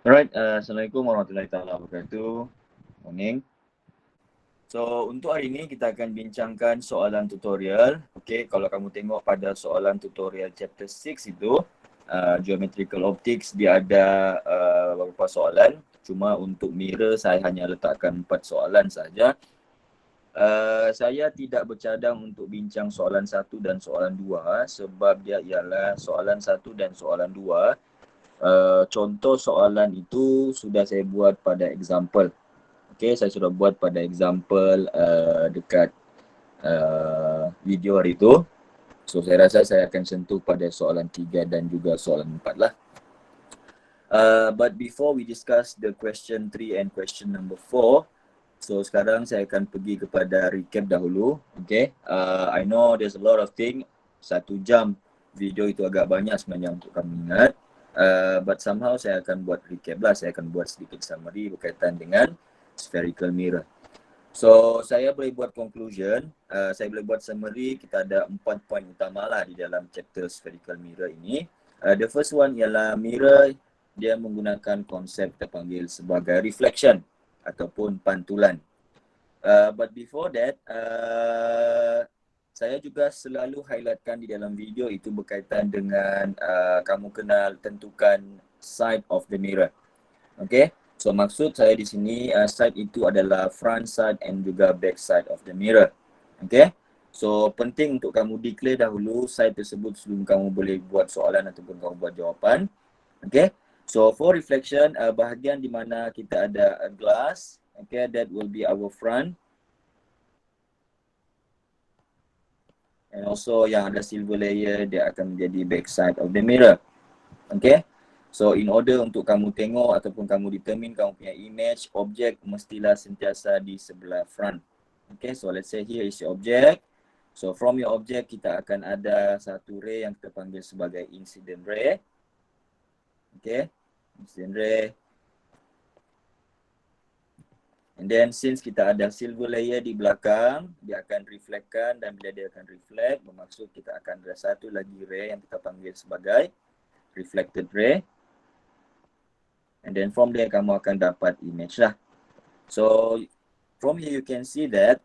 Alright, Assalamualaikum warahmatullahi wabarakatuh. Morning. So, untuk hari ini kita akan bincangkan soalan tutorial. Okay, kalau kamu tengok pada soalan tutorial chapter 6 itu, Geometrical Optics, dia ada beberapa soalan. Cuma untuk mirror, saya hanya letakkan 4 soalan saja. Saya tidak bercadang untuk bincang soalan 1 dan soalan 2 sebab dia ialah soalan 1 dan soalan 2. Contoh soalan itu sudah saya buat pada example. Okay, saya sudah buat pada example dekat video hari itu. So, saya rasa saya akan sentuh pada soalan 3 dan juga soalan 4 lah. But before we discuss the question 3 and question number 4, so sekarang saya akan pergi kepada recap dahulu. Okay, I know there's a lot of thing. 1 jam video itu agak banyak sebenarnya untuk kami ingat. But somehow saya akan buat recap lah. Saya akan buat sedikit summary berkaitan dengan spherical mirror. So, saya boleh buat conclusion, saya boleh buat summary. Kita ada 4 poin utama lah di dalam chapter spherical mirror ini. The first one ialah mirror, dia menggunakan konsep terpanggil sebagai reflection ataupun pantulan. But before that, saya juga selalu highlightkan di dalam video itu berkaitan dengan kamu kena tentukan side of the mirror. Okay, so maksud saya di sini side itu adalah front side and juga back side of the mirror. Okay, so penting untuk kamu declare dahulu side tersebut sebelum kamu boleh buat soalan ataupun kamu buat jawapan. Okay, so for reflection, bahagian di mana kita ada a glass, okay, that will be our front. And also yang ada silver layer, dia akan menjadi back side of the mirror. Okay, so in order untuk kamu tengok ataupun kamu determine kamu punya image, objek mestilah sentiasa di sebelah front. Okay, so let's say here is your object. So from your object kita akan ada satu ray yang kita panggil sebagai incident ray. Okay, incident ray. And then since kita ada silver layer di belakang, dia akan reflectkan, dan bila dia akan reflect, bermaksud kita akan ada satu lagi ray yang kita panggil sebagai reflected ray. And then from there kamu akan dapat image lah. So from here you can see that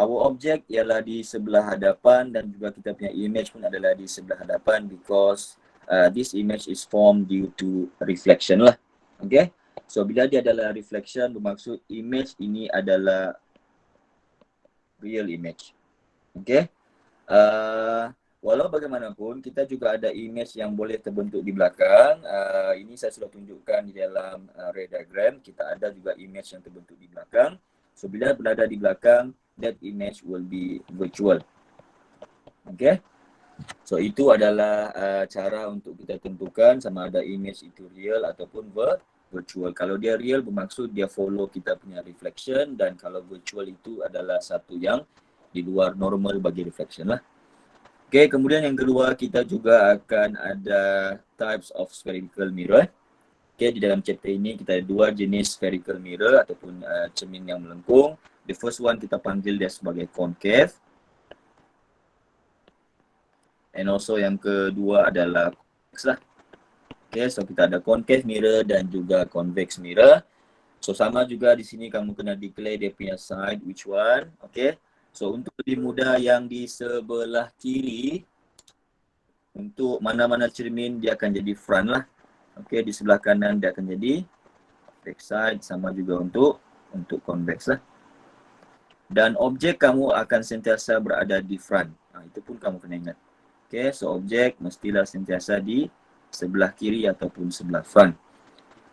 our object ialah di sebelah hadapan dan juga kita punya image pun adalah di sebelah hadapan because this image is formed due to reflection lah. Okay, so bila dia adalah reflection, bermaksud image ini adalah real image. Okay, walau bagaimanapun kita juga ada image yang boleh terbentuk di belakang. Ini saya sudah tunjukkan di dalam ray diagram. Kita ada juga image yang terbentuk di belakang. So bila berada di belakang, that image will be virtual. Okay, so itu adalah cara untuk kita tentukan sama ada image itu real ataupun virtual. Kalau dia real, bermaksud dia follow kita punya reflection, dan kalau virtual itu adalah satu yang di luar normal bagi reflection lah. Okay, kemudian yang kedua kita juga akan ada types of spherical mirror. Okay, di dalam chapter ini kita ada 2 jenis spherical mirror ataupun cermin yang melengkung. The first one kita panggil dia sebagai concave. And also yang kedua adalah convex lah. Okay, so kita ada concave mirror dan juga convex mirror. So sama juga di sini kamu kena declare dia punya side which one. Okay, so untuk lebih mudah yang di sebelah kiri, untuk mana-mana cermin dia akan jadi front lah. Okay, di sebelah kanan dia akan jadi back side, sama juga untuk convex lah. Dan objek kamu akan sentiasa berada di front. Itu pun kamu kena ingat. Okay, so objek mestilah sentiasa di sebelah kiri ataupun sebelah front.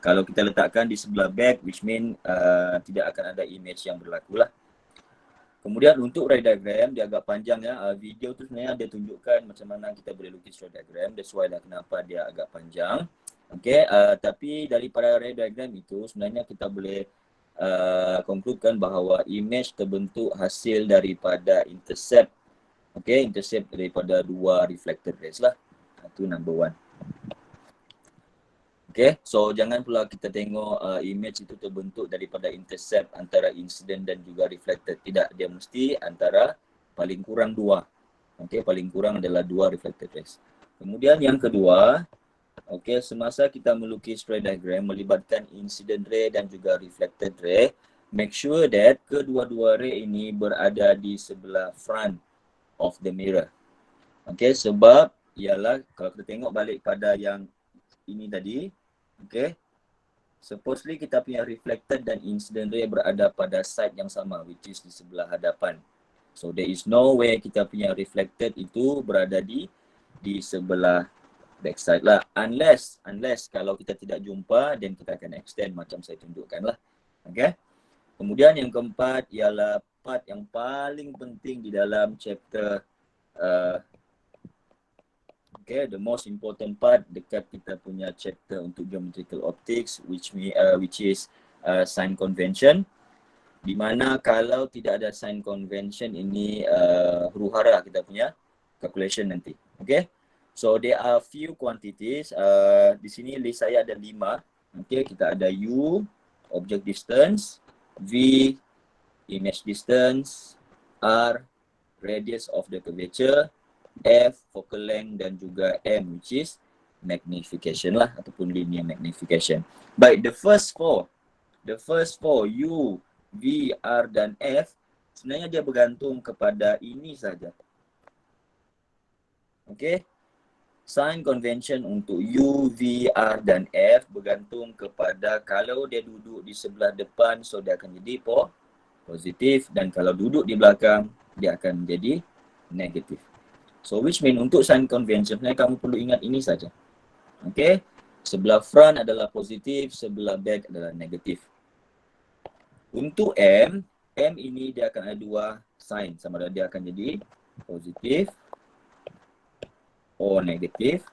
Kalau kita letakkan di sebelah back, which mean tidak akan ada image yang berlaku lah. Kemudian untuk ray diagram, dia agak panjang ya. Video tu sebenarnya dia tunjukkan macam mana kita boleh lukis ray diagram. That's why lah kenapa dia agak panjang. Okay, tapi daripada ray diagram itu sebenarnya kita boleh konklusikan bahawa image terbentuk hasil daripada intercept. Okay, intercept daripada dua reflected rays lah. Itu number one. Okay, so jangan pula kita tengok image itu terbentuk daripada intercept antara incident dan juga reflected. Tidak, dia mesti antara paling kurang dua. Okay, paling kurang adalah dua reflected rays. Kemudian yang kedua, Okey, semasa kita melukis ray diagram melibatkan incident ray dan juga reflected ray, make sure that kedua-dua ray ini berada di sebelah front of the mirror. Okey, sebab ialah kalau kita tengok balik pada yang ini tadi, okey, supposedly kita punya reflected dan incident ray berada pada side yang sama, which is di sebelah hadapan. So there is no way kita punya reflected itu berada di sebelah backside lah, unless kalau kita tidak jumpa, then kita akan extend macam saya tunjukkan lah. Okay. Kemudian yang keempat ialah part yang paling penting di dalam chapter the most important part dekat kita punya chapter untuk geometrical optics, which is sign convention, di mana kalau tidak ada sign convention ini huru-hara kita punya calculation nanti. Okay. So there are few quantities. Di sini list saya ada 5. Okay, kita ada U, object distance, V, image distance, R, radius of the curvature, F, focal length, dan juga M, which is magnification lah ataupun linear magnification. Baik, the first four U, V, R, dan F sebenarnya dia bergantung kepada ini saja. Okay. Sign convention untuk U, V, R, dan F bergantung kepada kalau dia duduk di sebelah depan, so dia akan jadi positif, dan kalau duduk di belakang, dia akan menjadi negatif. So which mean untuk sign convention, kamu perlu ingat ini saja. Okay. Sebelah front adalah positif, sebelah back adalah negatif. Untuk M ini dia akan ada 2 sign, sama ada dia akan jadi positif or negatif,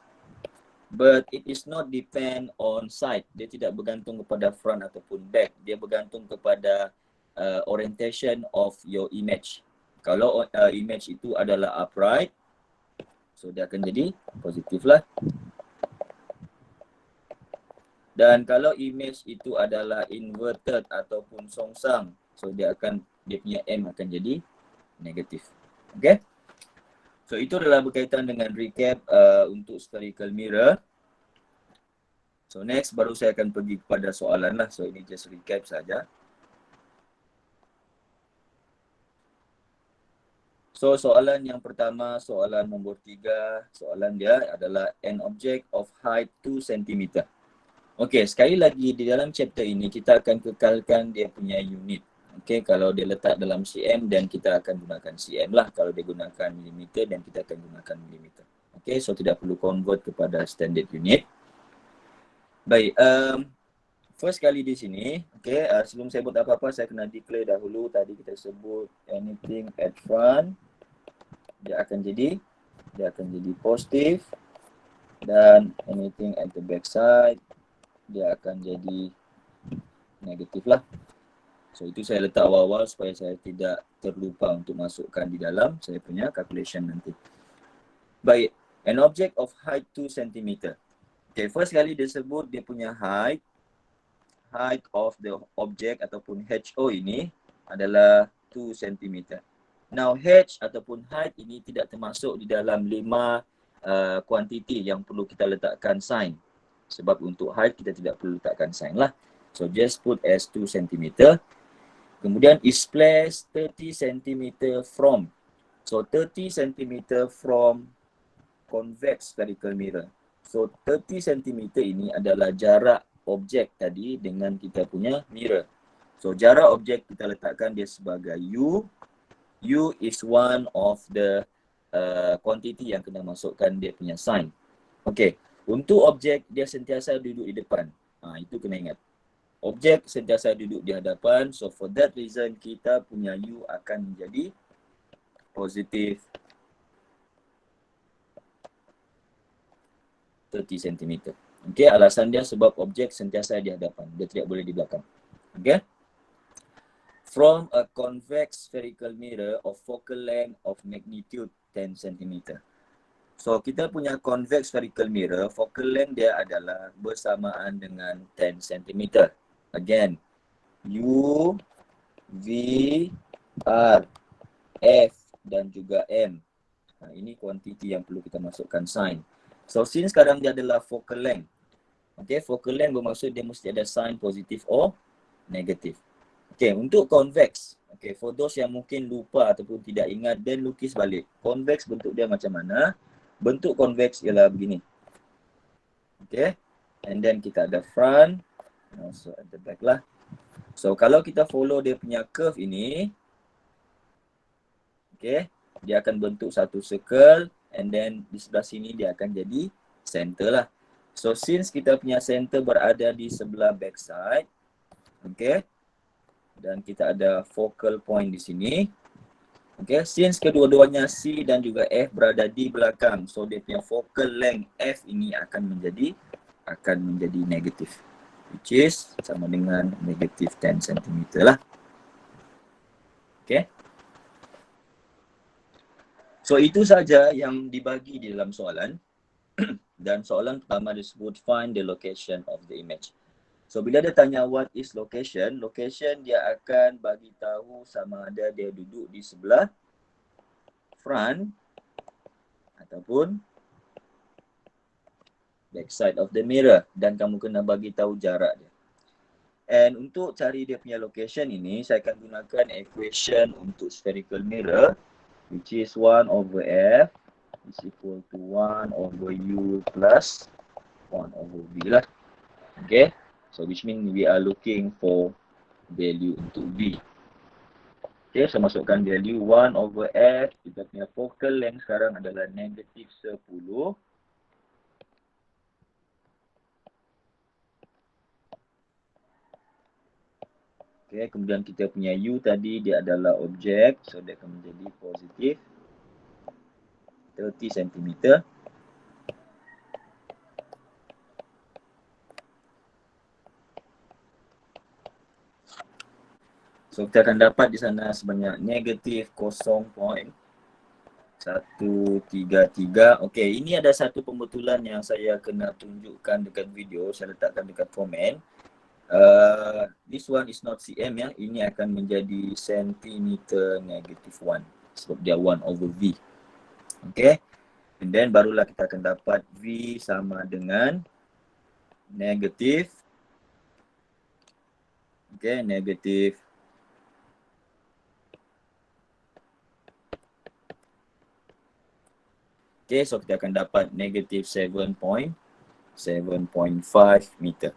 but it is not depend on side. Dia tidak bergantung kepada front ataupun back. Dia bergantung kepada orientation of your image. Kalau image itu adalah upright, so dia akan jadi positif lah. Dan kalau image itu adalah inverted ataupun songsang, so dia punya M akan jadi negatif. Okay? So itu adalah berkaitan dengan recap untuk spherical mirror. So next baru saya akan pergi kepada soalan lah. So ini just recap saja. So soalan yang pertama, soalan nombor 3, soalan dia adalah an object of height 2 cm. Okey, sekali lagi di dalam chapter ini kita akan kekalkan dia punya unit. Okey, kalau dia letak dalam cm dan kita akan gunakan cm lah. Kalau dia gunakan milimeter dan kita akan gunakan milimeter. Okey, so tidak perlu convert kepada standard unit. Baik, first kali di sini, okey, sebelum saya buat apa-apa saya kena declare dahulu. Tadi kita sebut anything at front, dia akan jadi positif, dan anything at the back side dia akan jadi negatif lah. So itu saya letak awal-awal supaya saya tidak terlupa untuk masukkan di dalam saya punya calculation nanti. Baik, an object of height 2 cm. Okay, first kali dia sebut dia punya height of the object ataupun HO ini adalah 2 cm. Now H ataupun height ini tidak termasuk di dalam 5 kuantiti yang perlu kita letakkan sign. Sebab untuk height kita tidak perlu letakkan sign lah. So just put as 2 cm. Kemudian is placed 30 cm from. So 30 cm from convex spherical mirror. So 30 cm ini adalah jarak objek tadi dengan kita punya mirror. So jarak objek kita letakkan dia sebagai U. U is one of the quantity yang kena masukkan dia punya sign. Okay, untuk objek dia sentiasa duduk di depan. Itu kena ingat. Objek sentiasa duduk di hadapan. So for that reason kita punya U akan menjadi positif 30 cm. Okay, alasan dia sebab objek sentiasa di hadapan. Dia tidak boleh di belakang. Okay. From a convex spherical mirror of focal length of magnitude 10 cm. So kita punya convex spherical mirror, focal length dia adalah bersamaan dengan 10 cm. Again, U, V, R, F dan juga M. Ini kuantiti yang perlu kita masukkan sign. So since sekarang dia adalah focal length. Okay, focal length bermaksud dia mesti ada sign positif or negatif. Okay, untuk convex. Okay, for those yang mungkin lupa ataupun tidak ingat, then lukis balik. Convex bentuk dia macam mana? Bentuk convex ialah begini. Okay, and then kita ada front, also at the back lah. So kalau kita follow dia punya curve ini, okay, dia akan bentuk satu circle, and then di sebelah sini dia akan jadi center lah. So since kita punya center berada di sebelah backside, okay, dan kita ada focal point di sini, okay, since kedua-duanya C dan juga F berada di belakang, so dia punya focal length F ini akan menjadi negatif, which is sama dengan negatif 10 cm lah. Okay. So itu saja yang dibagi di dalam soalan. Dan soalan pertama disebut find the location of the image. So bila dia tanya what is location, location dia akan bagi tahu sama ada dia duduk di sebelah front ataupun back side of the mirror, dan kamu kena bagi tahu jarak dia. And untuk cari dia punya location ini, saya akan gunakan equation untuk spherical mirror, which is 1 over F is equal to 1 over U plus 1 over V lah. Okay, so which means we are looking for value untuk V. Okay, so masukkan value 1 over F, kita punya focal length sekarang adalah negatif 10. Okay, kemudian kita punya U tadi dia adalah objek, so dia akan menjadi positif 30 cm. So kita akan dapat di sana sebanyak negatif 0.133. Okay, ini ada satu pembetulan yang saya kena tunjukkan dekat video, saya letakkan dekat komen. This one is not cm ya, ini akan menjadi centimeter negatif 1 sebab dia 1 over V. Okay, and then barulah kita akan dapat V sama dengan negatif, okay, negatif 7.5 so kita akan dapat negatif 7.5 meter.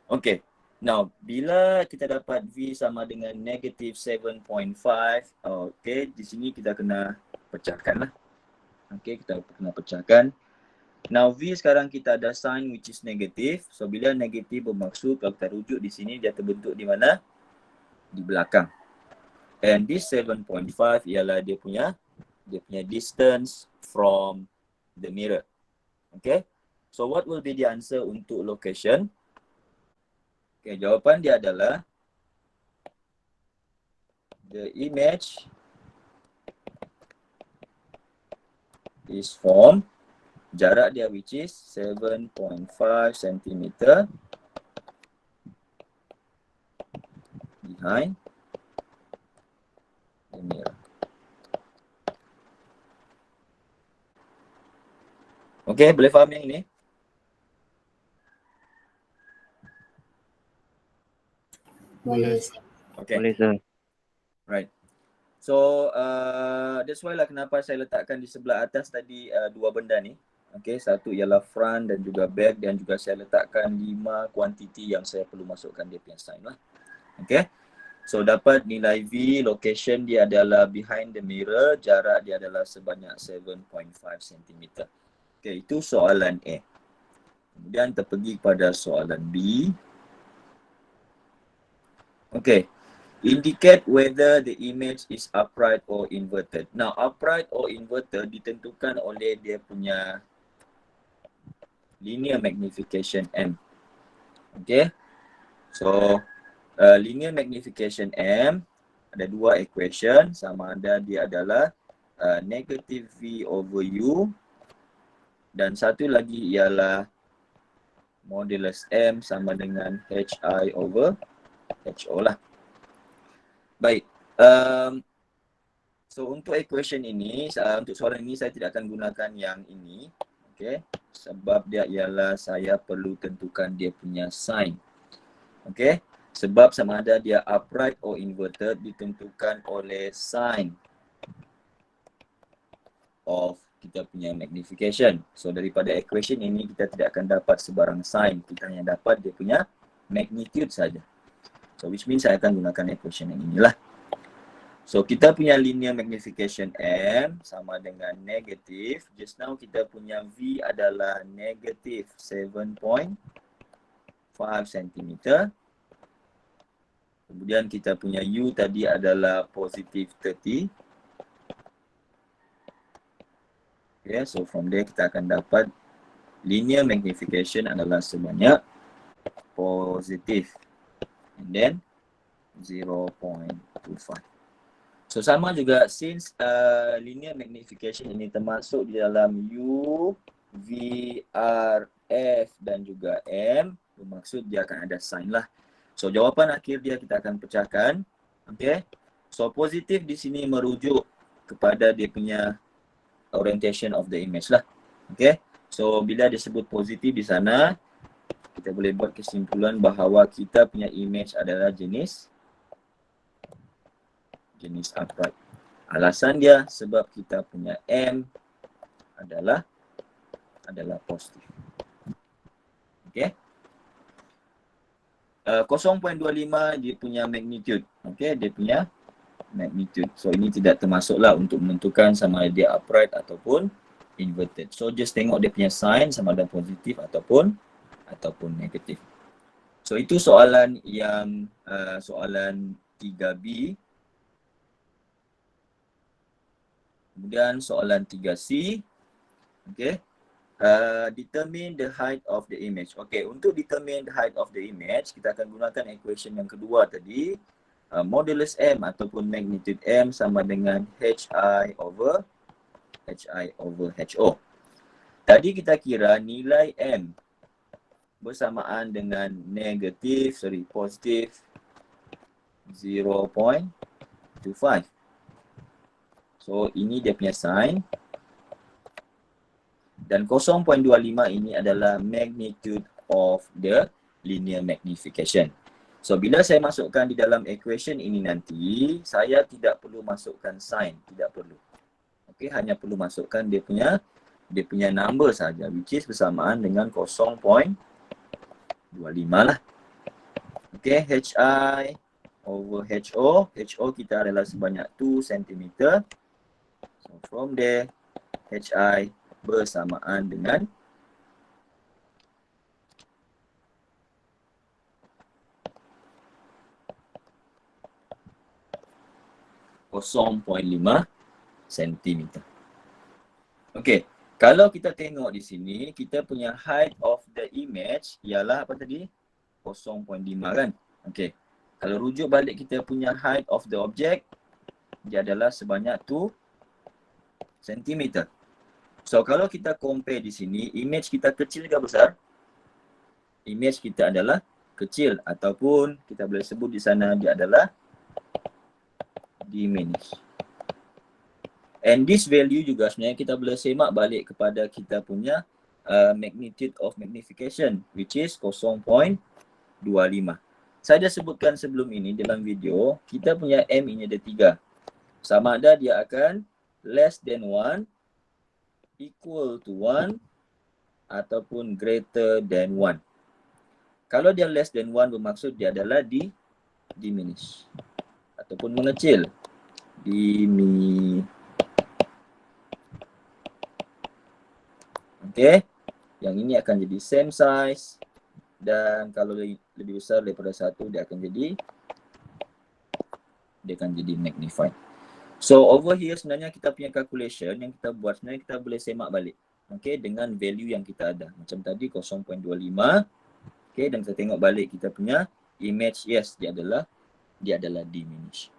Okay, now bila kita dapat V sama dengan negatif 7.5, okay, di sini kita kena pecahkan lah. Okay, kita kena pecahkan. Now V sekarang kita ada sign which is negatif. So bila negatif bermaksud kalau kita rujuk di sini dia terbentuk di mana? Di belakang. And this 7.5 ialah dia punya distance from the mirror. Okay, so what will be the answer untuk location? Okay, jawapan dia adalah the image is from, jarak dia which is 7.5 cm behind the mirror. Okay, boleh faham yang ini? Boleh. Okay. Boleh, sir. Right. So that's why lah kenapa saya letakkan di sebelah atas tadi dua benda ni. Okay, satu ialah front dan juga back, dan juga saya letakkan 5 kuantiti yang saya perlu masukkan dia punya sign lah. Okay. So dapat nilai V, location dia adalah behind the mirror, jarak dia adalah sebanyak 7.5 cm. Okay, itu soalan A. Kemudian kita pergi kepada soalan B. Okay, indicate whether the image is upright or inverted. Now, upright or inverted ditentukan oleh dia punya linear magnification M. Okay, so linear magnification M ada dua equation, sama ada dia adalah negative V over U, dan satu lagi ialah modulus M sama dengan HI over HO lah. Baik, So untuk equation ini, untuk soalan ini saya tidak akan gunakan yang ini. Okay. Sebab dia ialah saya perlu tentukan dia punya sign. Okay. Sebab sama ada dia upright or inverted ditentukan oleh sign of kita punya magnification. So daripada equation ini kita tidak akan dapat sebarang sign. Kita hanya dapat dia punya magnitude saja. So which means saya akan gunakan equation yang inilah. So kita punya linear magnification M sama dengan negatif. Just now kita punya V adalah negatif 7.5 cm. Kemudian kita punya U tadi adalah positif 30. Okay, so from there kita akan dapat linear magnification adalah sebanyak positif and then 0.25. So sama juga since linear magnification ini termasuk di dalam U, V, R, F dan juga M, bermaksud dia akan ada sign lah. So jawapan akhir dia kita akan pecahkan. Okay. So positif di sini merujuk kepada dia punya orientation of the image lah. Okay. So bila disebut positif di sana, kita boleh buat kesimpulan bahawa kita punya image adalah jenis upright. Alasan dia sebab kita punya M adalah positif. Okay. 0.25 dia punya magnitude. Okay, dia punya magnitude. So ini tidak termasuklah untuk menentukan sama ada dia upright ataupun inverted. So just tengok dia punya sign sama ada positif ataupun negatif. So itu soalan yang soalan 3B. Kemudian soalan 3C. Okay. Determine the height of the image. Okay, untuk determine the height of the image, kita akan gunakan equation yang kedua tadi. Modulus M ataupun magnitude M sama dengan HI over HO. Tadi kita kira nilai M bersamaan dengan positif 0.25. So ini dia punya sign. Dan 0.25 ini adalah magnitude of the linear magnification. So bila saya masukkan di dalam equation ini nanti, saya tidak perlu masukkan sign, tidak perlu. Okay, hanya perlu masukkan dia punya number saja, which is bersamaan dengan 0.25 lah. Okay, HI over HO. HO kita adalah sebanyak 2 cm. So from there, HI bersamaan dengan 0.5 cm. Okey, kalau kita tengok di sini, kita punya height of the image ialah apa tadi? 0.5 kan? Okey. Kalau rujuk balik kita punya height of the object, dia adalah sebanyak 2 cm. So kalau kita compare di sini, image kita kecil ke besar? Image kita adalah kecil ataupun kita boleh sebut di sana dia adalah diminish. And this value juga sebenarnya kita boleh semak balik kepada kita punya magnitude of magnification, which is 0.25. Saya dah sebutkan sebelum ini dalam video, kita punya M ini ada 3. Sama ada dia akan less than 1, equal to 1 ataupun greater than 1. Kalau dia less than 1 bermaksud dia adalah diminish ataupun mengecil. Okay. Yang ini akan jadi same size dan kalau lebih besar daripada 1 dia akan jadi magnified. So over here sebenarnya kita punya calculation yang kita buat sebenarnya kita boleh semak balik. Okay, dengan value yang kita ada. Macam tadi 0.25. Okay, dan kita tengok balik kita punya image, yes, dia adalah diminish.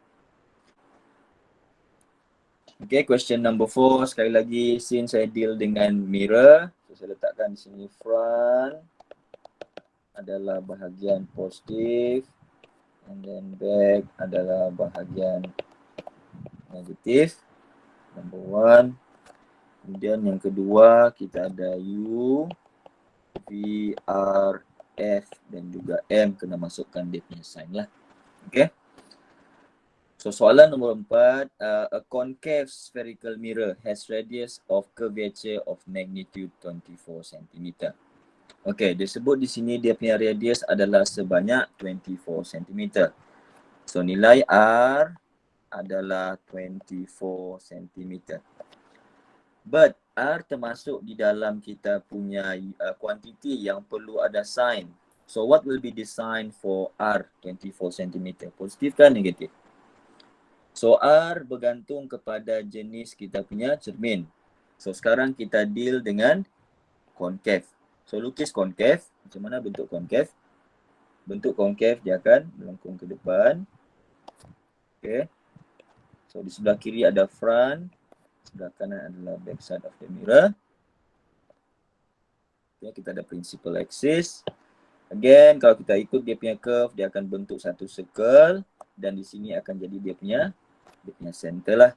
Okay, question number 4. Sekali lagi, since saya deal dengan mirror, so saya letakkan di sini front adalah bahagian positif and then back adalah bahagian negatif, number 1. Kemudian yang kedua kita ada U, V, R, F dan juga M, kena masukkan dia punya sign lah. Okay. So soalan nombor 4, a concave spherical mirror has radius of curvature of magnitude 24 cm. Okay, dia sebut di sini dia punya radius adalah sebanyak 24 cm. So nilai R adalah 24 cm. But R termasuk di dalam kita punya kuantiti yang perlu ada sign. So what will be the sign for R 24 cm? Positif kan negatif? So R bergantung kepada jenis kita punya cermin. So sekarang kita deal dengan concave. So lukis concave, macam mana bentuk concave? Bentuk concave dia akan melengkung ke depan. Okay. So di sebelah kiri ada front, sebelah kanan adalah back side of the mirror. Okay, kita ada principal axis. Again, kalau kita ikut dia punya curve, dia akan bentuk satu circle dan di sini akan jadi dia punya center lah.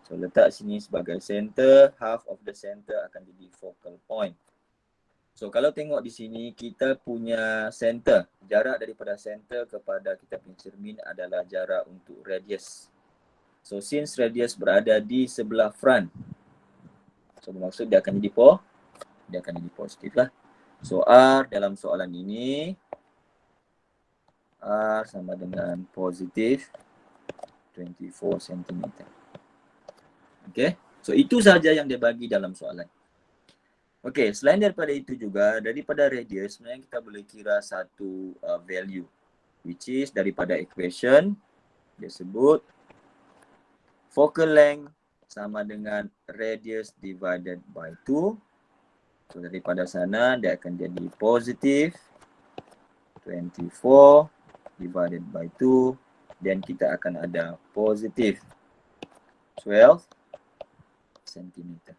So letak sini sebagai center, half of the center akan jadi focal point. So kalau tengok di sini kita punya center, jarak daripada center kepada kita punya cermin adalah jarak untuk radius. So since radius berada di sebelah front, so bermaksud dia akan jadi positif lah. So R dalam soalan ini, R sama dengan positif 24 cm. Okay, so itu saja yang dia bagi dalam soalan. Okay, selain daripada itu juga, daripada radius sebenarnya kita boleh kira satu value, which is daripada equation, dia sebut focal length sama dengan radius divided by 2. So daripada sana dia akan jadi positif 24 divided by 2 dan kita akan ada positif 12 cm.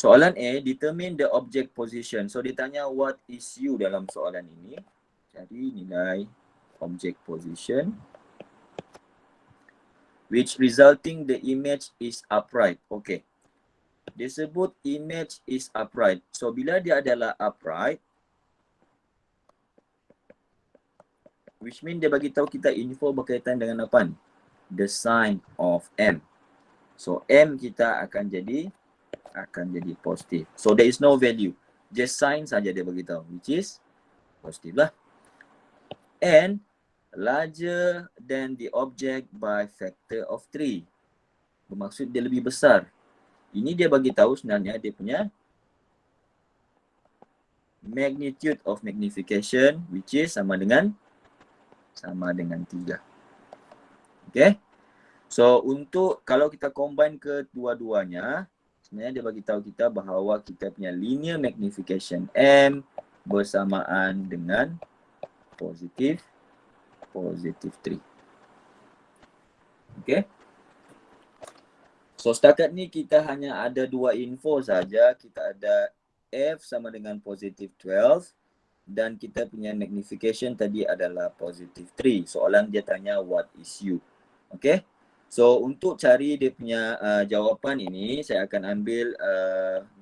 Soalan A, determine the object position. So ditanya what is U dalam soalan ini. Jadi nilai object position, which resulting the image is upright. Okay. Dia sebut image is upright. So bila dia adalah upright, which mean dia bagi tahu kita info berkaitan dengan apa ni? The sign of M. So M kita akan jadi positif. So there is no value. Just sign saja dia bagi tahu, which is positif lah. And larger than the object by factor of 3. Bermaksud dia lebih besar. Ini dia bagi tahu sebenarnya dia punya magnitude of magnification, which is sama dengan 3. Okay. So untuk kalau kita combine kedua-duanya, sebenarnya dia bagi tahu kita bahawa kita punya linear magnification M bersamaan dengan positif 3. Okay. So setakat ni kita hanya ada dua info saja. Kita ada F sama dengan positif 12 dan kita punya magnification tadi adalah positif 3. Soalan dia tanya what is U. Okay. So untuk cari dia punya jawapan ini, saya akan ambil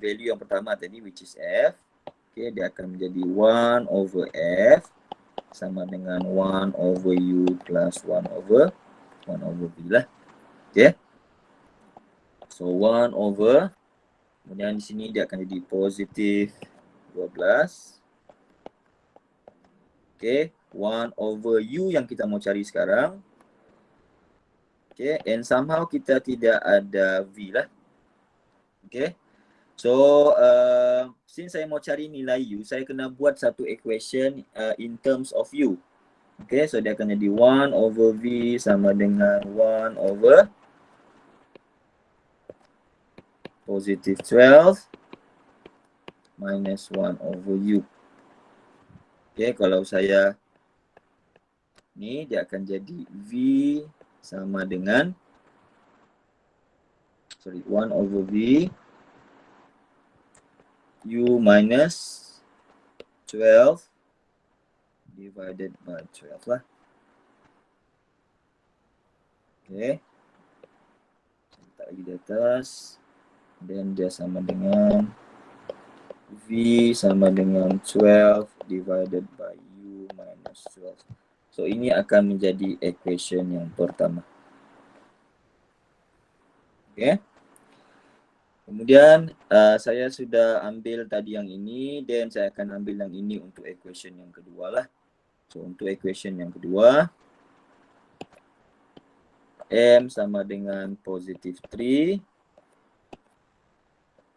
value yang pertama tadi, which is F. Okay, dia akan menjadi 1 over F sama dengan 1 over U plus 1 over V lah. Okay. So 1 over, kemudian di sini dia akan jadi positif 12. Okay, 1 over U yang kita mau cari sekarang. Okay, and somehow kita tidak ada V lah. Okay, so since saya mau cari nilai U, saya kena buat satu equation in terms of U. Okay, so dia akan jadi 1 over V sama dengan 1 over positif 12 minus 1 over U. Okay, kalau saya ni dia akan jadi V sama dengan 1 over V U minus 12 divided by 12 lah. Okay, letak lagi di atas. Dan dia sama dengan V sama dengan 12 divided by U minus 12. So ini akan menjadi equation yang pertama. Okay. Kemudian saya sudah ambil tadi yang ini dan saya akan ambil yang ini untuk equation yang kedua lah. So untuk equation yang kedua, M sama dengan positif 3,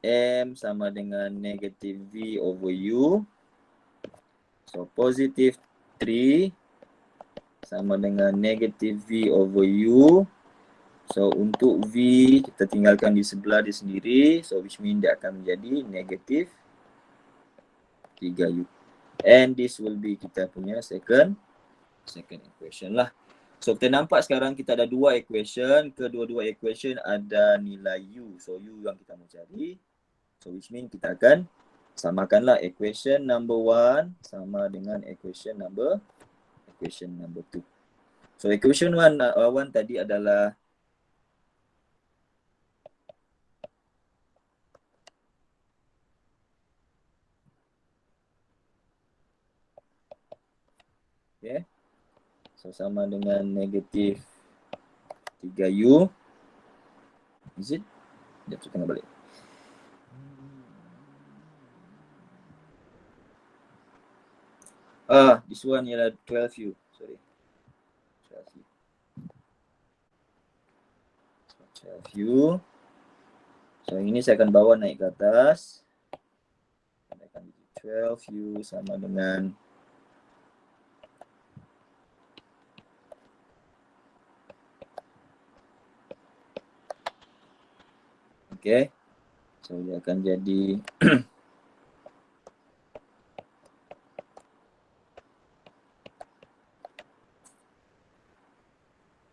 M sama dengan negatif V over U. So positif 3 sama dengan negatif V over U. So untuk V kita tinggalkan di sebelah dia sendiri. So which mean dia akan menjadi negatif 3U. And this will be kita punya second equation lah. So kita nampak sekarang kita ada dua equation. Kedua-dua equation ada nilai U. So U yang kita mau cari. So which mean kita akan samakanlah equation number 1 sama dengan equation number 2. So equation 1 tadi adalah okay. So sama dengan negatif 3U. Is it? Sekejap, saya kena balik. This one ialah 12U. Sorry. 12U. So 12U. So yang ini saya akan bawa naik ke atas. Saya akan 12U sama dengan okay. So dia akan jadi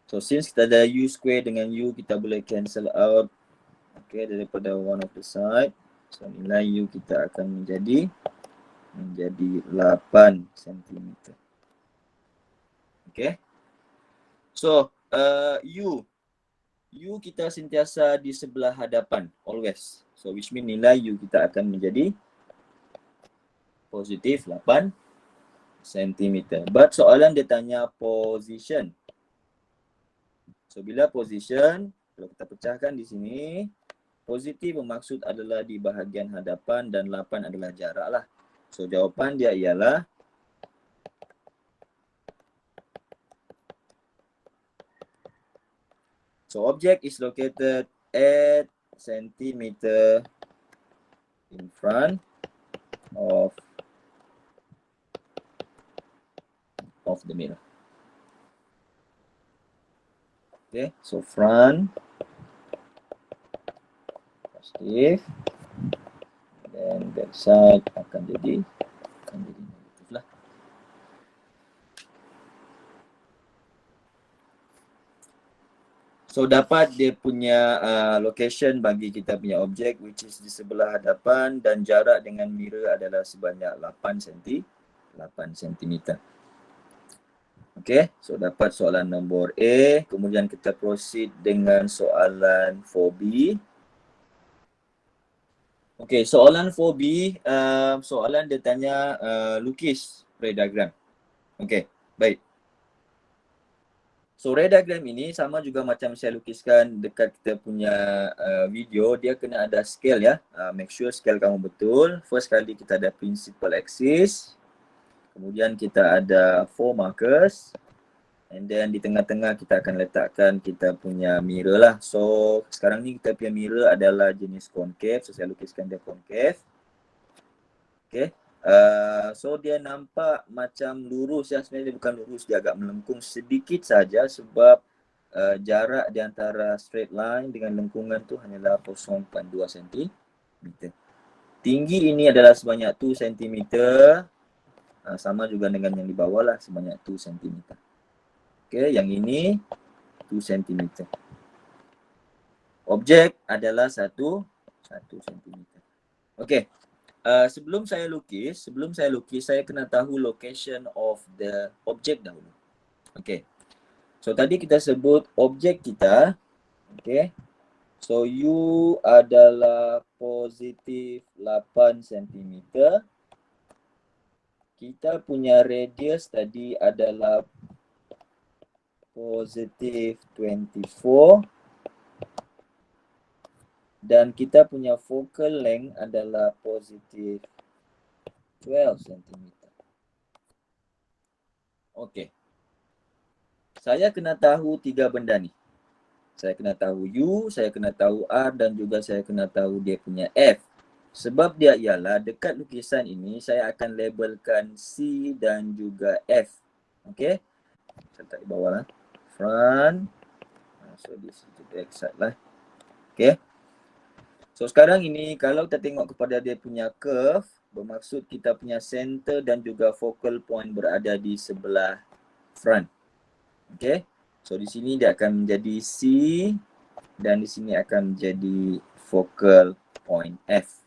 so since kita ada U square dengan U, kita boleh cancel out okay, daripada one of the side. So nilai U kita akan menjadi 8 cm. Okay. So U kita sentiasa di sebelah hadapan always. So which mean nilai U kita akan menjadi positif 8 cm. But soalan dia tanya position. So bila position, kalau kita pecahkan di sini, positif bermaksud adalah di bahagian hadapan dan 8 adalah jarak lah. So jawapan dia ialah so object is located at centimeter in front of the mirror. Okay, so front positif, dan back side akan jadi negatif lah. So dapat dia punya location bagi kita punya objek which is di sebelah hadapan dan jarak dengan mirror adalah sebanyak 8 cm. Okay, so dapat soalan nombor A. Kemudian kita proceed dengan soalan 4B. Okay, soalan 4B, soalan dia tanya lukis ray diagram. Okay, baik. So ray diagram ini sama juga macam saya lukiskan dekat kita punya video, dia kena ada scale ya. Make sure scale kamu betul. First kali kita ada principal axis. Kemudian kita ada 4 markers. And then di tengah-tengah kita akan letakkan kita punya mirror lah. So sekarang ni kita punya mirror adalah jenis concave. So saya lukiskan dia concave. Okay. So dia nampak macam lurus ya, sebenarnya dia bukan lurus, dia agak melengkung sedikit saja sebab jarak di antara straight line dengan lengkungan tu hanyalah 0.2 cm. Tinggi ini adalah sebanyak 2 cm, sama juga dengan yang di bawah lah, sebanyak 2 cm. Okay, yang ini 2 cm. Objek adalah 1 cm. Okay. Sebelum saya lukis, saya kena tahu location of the object dahulu. Okay. So tadi kita sebut objek kita, okay, So U adalah positif 8 cm. Kita punya radius tadi adalah positif 24. Dan kita punya focal length adalah positif 12 cm. Okey. Saya kena tahu 3 benda ni. Saya kena tahu U, saya kena tahu R dan juga saya kena tahu dia punya F. Sebab dia ialah dekat lukisan ini saya akan labelkan C dan juga F. Okey. Saya letak di bawah lah. Front. So this is the back side lah. Okey. So sekarang ini kalau kita tengok kepada dia punya curve, bermaksud kita punya center dan juga focal point berada di sebelah front. Okey. So di sini dia akan menjadi C dan di sini akan menjadi focal point F.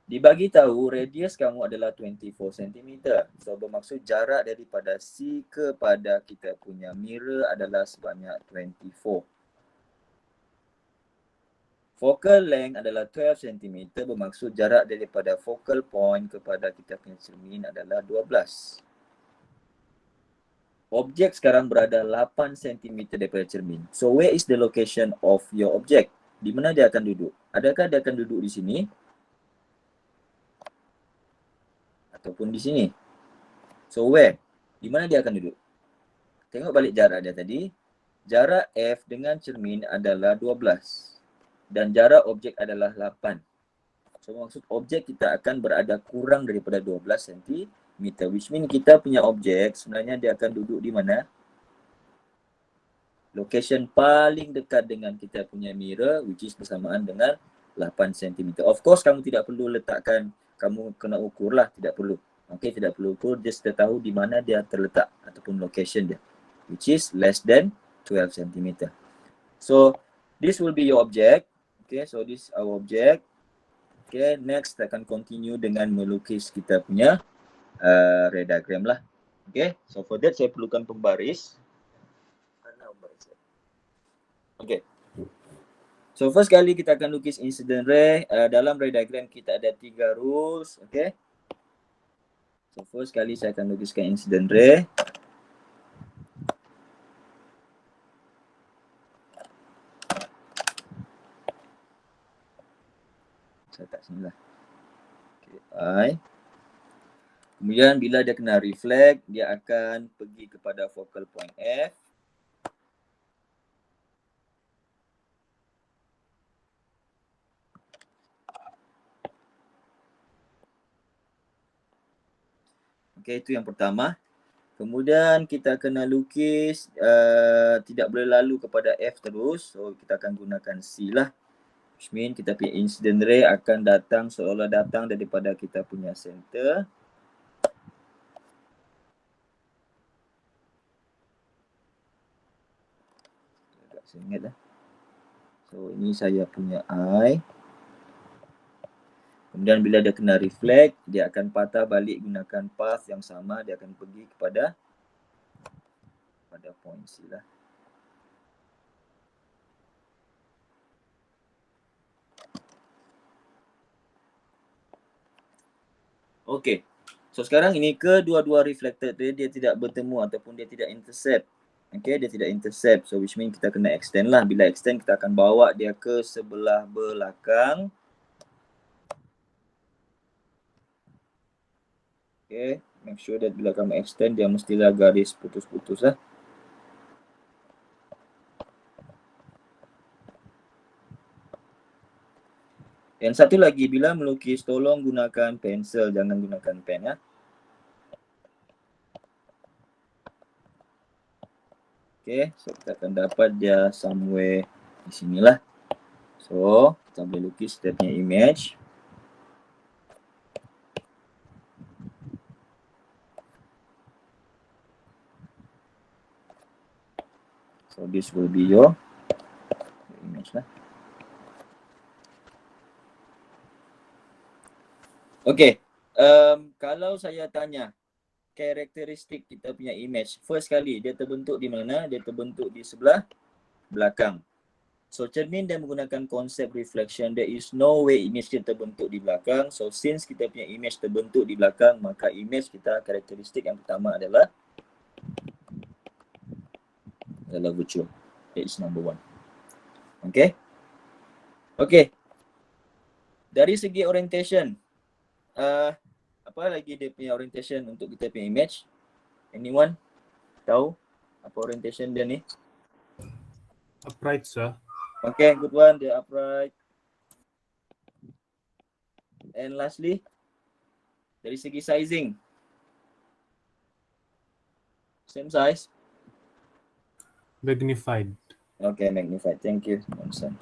Dibagi tahu radius kamu adalah 24 cm. So bermaksud jarak daripada C kepada kita punya mirror adalah sebanyak 24. Focal length adalah 12 cm, bermaksud jarak daripada focal point kepada kita punya cermin adalah 12. Objek sekarang berada 8 cm daripada cermin. So where is the location of your object? Di mana dia akan duduk? Adakah dia akan duduk di sini? Ataupun di sini? So where? Di mana dia akan duduk? Tengok balik jarak dia tadi. Jarak F dengan cermin adalah 12. Dan jarak objek adalah 8. So maksud objek kita akan berada kurang daripada 12 cm, which mean kita punya objek sebenarnya dia akan duduk di mana? Location paling dekat dengan kita punya mirror, which is bersamaan dengan 8 cm. Of course kamu tidak perlu letakkan, kamu kena ukur lah, tidak perlu. Okay, tidak perlu ukur, just kita tahu di mana dia terletak ataupun location dia, which is less than 12 cm. So this will be your object. Okay, so this is our object. Okay, next kita akan continue dengan melukis kita punya ray diagram lah. Okay, so for that saya perlukan pembaris. Okay. So first kali kita akan lukis incident ray. Dalam ray diagram kita ada 3 rules. Okay. So first kali saya akan lukiskan incident ray. Saya tak sini lah. Okay, I. Kemudian bila dia kena reflect, dia akan pergi kepada focal point F. Okay, itu yang pertama. Kemudian kita kena lukis, tidak boleh lalu kepada F terus. So kita akan gunakan C lah. Which mean kita punya incident ray akan datang seolah datang daripada kita punya center. Agak sengit lah. So ini saya punya I. Kemudian bila dia kena reflect, dia akan patah balik gunakan path yang sama. Dia akan pergi kepada point C lah. Okay. So sekarang ini kedua-dua reflected ray dia tidak bertemu ataupun dia tidak intercept. Okay, dia tidak intercept. So which mean kita kena extend lah. Bila extend kita akan bawa dia ke sebelah belakang. Okay, make sure that bila kamu extend dia mestilah garis putus-putus lah. Yang satu lagi, bila melukis tolong gunakan pensel, jangan gunakan pen ya. Okay, so kita akan dapat dia somewhere di sinilah. So, kita boleh lukis dia punya image. So, this will be your image lah. Okay, kalau saya tanya karakteristik kita punya image, first kali dia terbentuk di mana? Dia terbentuk di sebelah belakang. So cermin dia menggunakan konsep reflection. There is no way image kita terbentuk di belakang. So since kita punya image terbentuk di belakang, maka image kita karakteristik yang pertama adalah virtual. That is number one. Okay. Okay. Dari segi orientation, apa lagi dia punya orientation untuk kita punya image? Anyone tahu apa orientation dia ni? Upright, sir. Okay, good one. Dia upright. And lastly, dari segi sizing, same size. Magnified. Okay, magnified. Thank you, Johnson.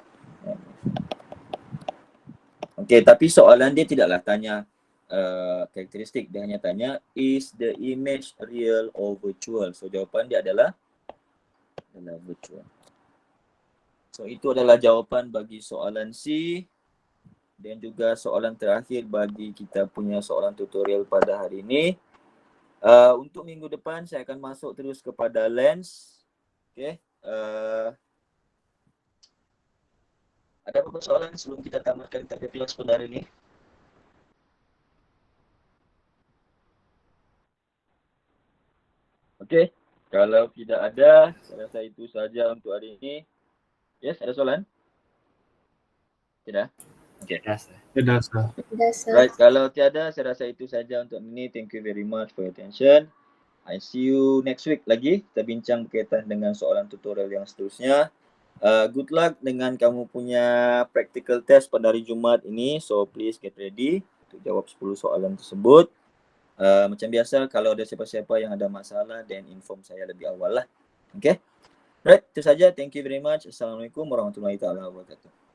Okay, tapi soalan dia tidaklah tanya karakteristik. Dia hanya tanya, is the image real or virtual? So jawapan dia adalah virtual. So itu adalah jawapan bagi soalan C. Dan juga soalan terakhir bagi kita punya soalan tutorial pada hari ini. Untuk minggu depan saya akan masuk terus kepada lens. Okay. Ada apa soalan sebelum kita tamatkan kita kelas pada hari ini? Okay. Kalau tidak ada, saya rasa itu saja untuk hari ini. Yes, ada soalan? Tidak? Okay. Tidak, sir. Right, kalau tiada, saya rasa itu saja untuk ini. Thank you very much for your attention. I see you next week lagi. Kita bincang berkaitan dengan soalan tutorial yang seterusnya. Good luck dengan kamu punya practical test pada hari Jumaat ini. So please get ready untuk jawab 10 soalan tersebut. Macam biasa, kalau ada siapa-siapa yang ada masalah, then inform saya lebih awal lah. Okay? Right, itu saja. Thank you very much. Assalamualaikum warahmatullahi wabarakatuh.